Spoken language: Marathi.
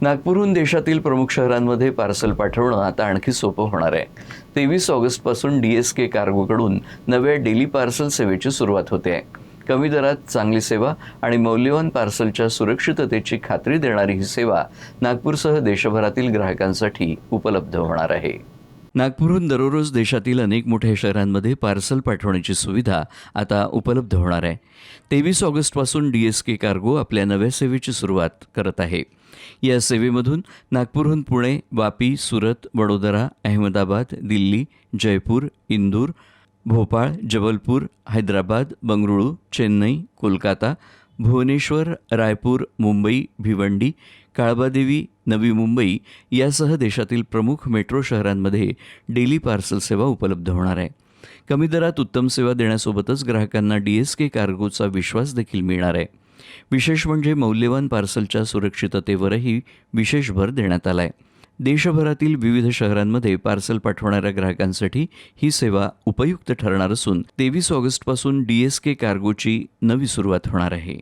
नागपूरहून देशातील प्रमुख शहरांमध्ये पार्सल पाठवणं आता आणखी सोपं होणार आहे. 23 ऑगस्टपासून DSK कार्गोकडून नव्या डेली पार्सल सेवेची सुरुवात होते आहे. कमी दरात चांगली सेवा आणि मौल्यवान पार्सलच्या सुरक्षिततेची खात्री देणारी ही सेवा नागपूरसह देशभरातील ग्राहकांसाठी उपलब्ध होणार आहे. नागपूरहून दररोज देशातील अनेक मोठ्या शहरांमध्ये पार्सल पाठवण्याची सुविधा आता उपलब्ध होणार आहे. 23 ऑगस्टपासून DSK कार्गो आपल्या नव्या सेवेची सुरुवात करत आहे. या सेवेमधून नागपूरहून पुणे, वापी, सुरत, वडोदरा, अहमदाबाद, दिल्ली, जयपूर, इंदूर, भोपाळ, जबलपूर, हैदराबाद, बंगळुरू, चेन्नई, कोलकाता, भुवनेश्वर, रायपूर, मुंबई, भिवंडी, काळबादेवी, नवी मुंबई यासह देशातील प्रमुख मेट्रो शहरांमध्ये डेली पार्सल सेवा उपलब्ध होणार आहे. कमी दरात उत्तम सेवा देण्यासोबतच ग्राहकांना DSK कार्गोचा विश्वास देखील मिळणार आहे. विशेष म्हणजे मौल्यवान पार्सलच्या सुरक्षिततेवरही विशेष भर देण्यात आला आहे. देशभरातील विविध शहरांमध्ये पार्सल पाठवणाऱ्या ग्राहकांसाठी ही सेवा उपयुक्त ठरणार असून 23 ऑगस्टपासून DSK कार्गोची नवी सुरुवात होणार आहे.